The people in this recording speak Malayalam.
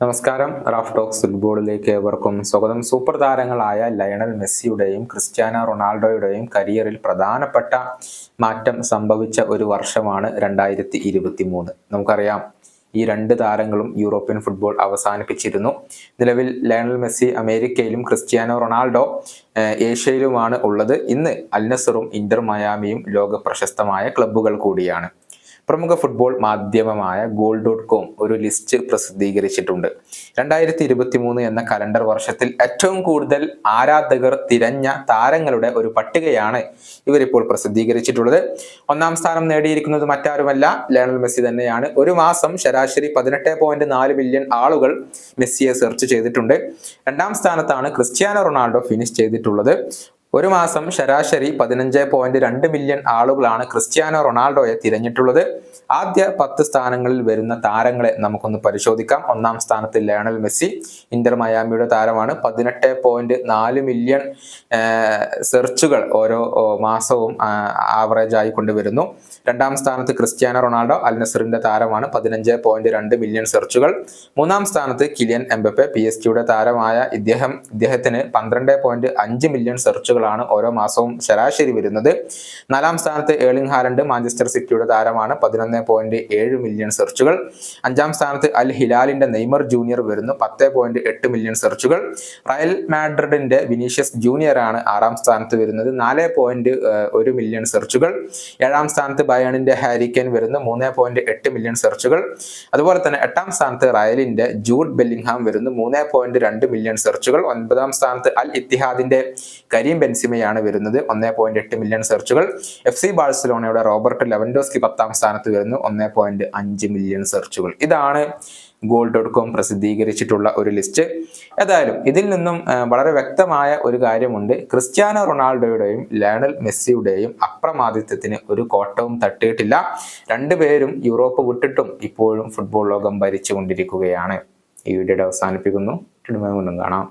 നമസ്കാരം. റാഫ് ടോക്സ് ഫുട്ബോളിലേക്ക് ഏവർക്കും സ്വാഗതം. സൂപ്പർ താരങ്ങളായ ലയണൽ മെസ്സിയുടെയും ക്രിസ്ത്യാനോ റൊണാൾഡോയുടെയും കരിയറിൽ പ്രധാനപ്പെട്ട മാറ്റം സംഭവിച്ച ഒരു വർഷമാണ് 2023. നമുക്കറിയാം, ഈ രണ്ട് താരങ്ങളും യൂറോപ്യൻ ഫുട്ബോൾ അവസാനിപ്പിച്ചിരുന്നു. നിലവിൽ ലയണൽ മെസ്സി അമേരിക്കയിലും ക്രിസ്ത്യാനോ റൊണാൾഡോ ഏഷ്യയിലുമാണ് ഉള്ളത്. ഇന്ന് അൽ നസറും ഇന്റർ മയാമിയും ലോക പ്രശസ്തമായ ക്ലബ്ബുകൾ കൂടിയാണ്. പ്രമുഖ ഫുട്ബോൾ മാധ്യമമായ goal.com ഒരു ലിസ്റ്റ് പ്രസിദ്ധീകരിച്ചിട്ടുണ്ട്. 2023 എന്ന കലണ്ടർ വർഷത്തിൽ ഏറ്റവും കൂടുതൽ ആരാധകർ തിരഞ്ഞ താരങ്ങളുടെ ഒരു പട്ടികയാണ് ഇവരിപ്പോൾ പ്രസിദ്ധീകരിച്ചിട്ടുള്ളത്. ഒന്നാം സ്ഥാനം നേടിയിരിക്കുന്നത് മറ്റാരുമല്ല, ലയണൽ മെസ്സി തന്നെയാണ്. ഒരു മാസം ശരാശരി 18.4 മില്യൺ ആളുകൾ മെസ്സിയെ സെർച്ച് ചെയ്തിട്ടുണ്ട്. രണ്ടാം സ്ഥാനത്താണ് ക്രിസ്ത്യാനോ റൊണാൾഡോ ഫിനിഷ് ചെയ്തിട്ടുള്ളത്. ഒരു മാസം ശരാശരി 15.2 മില്യൺ ആളുകളാണ് ക്രിസ്ത്യാനോ റൊണാൾഡോയെ തിരഞ്ഞിട്ടുള്ളത്. ആദ്യ 10 സ്ഥാനങ്ങളിൽ വരുന്ന താരങ്ങളെ നമുക്കൊന്ന് പരിശോധിക്കാം. ഒന്നാം സ്ഥാനത്ത് ലയണൽ മെസ്സി, ഇന്റർ മയാമിയുടെ താരമാണ്. 18.4 മില്യൺ സെർച്ചുകൾ ഓരോ മാസവും ആവറേജ് ആയി കൊണ്ടുവരുന്നു. രണ്ടാം സ്ഥാനത്ത് ക്രിസ്ത്യാനോ റൊണാൾഡോ, അൽ നസറിന്റെ താരമാണ്. 15.2 മില്യൺ സെർച്ചുകൾ. മൂന്നാം സ്ഥാനത്ത് കിലിയൻ എംബപ്പെ, PSG താരമായ ഇദ്ദേഹത്തിന് 12.5 മില്യൺ സെർച്ചുകളാണ് ഓരോ മാസവും ശരാശരി വരുന്നത്. നാലാം സ്ഥാനത്ത് ഏർലിംഗ് ഹാലൻഡ്, മാഞ്ചസ്റ്റർ സിറ്റിയുടെ താരമാണ്. 11.7 മില്യൺ സെർച്ചുകൾ. അഞ്ചാം സ്ഥാനത്ത് അൽ ഹിലാലിന്റെ നെയ്മർ ജൂനിയർ വരുന്നു. 10.8 മില്യൺ സെർച്ചുകൾ. റയൽ മാഡ്രിഡിന്റെ വിനീഷ്യസ് ജൂനിയർ ആണ് ആറാം സ്ഥാനത്ത് വരുന്നത്. 4.1 മില്യൺ സെർച്ചുകൾ. ഏഴാം സ്ഥാനത്ത് ബയേണിന്റെ ഹാരി കെയ്ൻ വരുന്നു. 3.8 മില്യൺ സെർച്ചുകൾ. അതുപോലെ തന്നെ എട്ടാം സ്ഥാനത്ത് റയലിന്റെ ജൂഡ് ബെല്ലിംഗ്ഹാം വരുന്നു. 3.2 മില്യൺ സെർച്ചുകൾ. ഒൻപതാം സ്ഥാനത്ത് അൽ ഇത്തിഹാദിന്റെ കരീം ബെൻസിമയാണ് വരുന്നത്. 1.8 മില്യൺ സെർച്ചുകൾ. FC ബാഴ്സലോണയുടെ റോബർട്ട് ലെവൻഡോസ്കി 10ാം സ്ഥാനത്ത് വരുന്നു. 1.5 മില്യൺ സെർച്ചുകൾ. ഇതാണ് goal.com പ്രസിദ്ധീകരിച്ചിട്ടുള്ള ഒരു ലിസ്റ്റ്. ഏതായാലും ഇതിൽ നിന്നും വളരെ വ്യക്തമായ ഒരു കാര്യമുണ്ട്. ക്രിസ്ത്യാനോ റൊണാൾഡോയുടെയും ലയണൽ മെസ്സിയുടെയും അപ്രമാദിത്വത്തിന് ഒരു കോട്ടവും തട്ടിയിട്ടില്ല. രണ്ടുപേരും യൂറോപ്പ് വിട്ടിട്ടും ഇപ്പോഴും ഫുട്ബോൾ ലോകം ഭരിച്ചുകൊണ്ടിരിക്കുകയാണ്. ഈ വീഡിയോ അവസാനിപ്പിക്കുന്നു. കാണാം.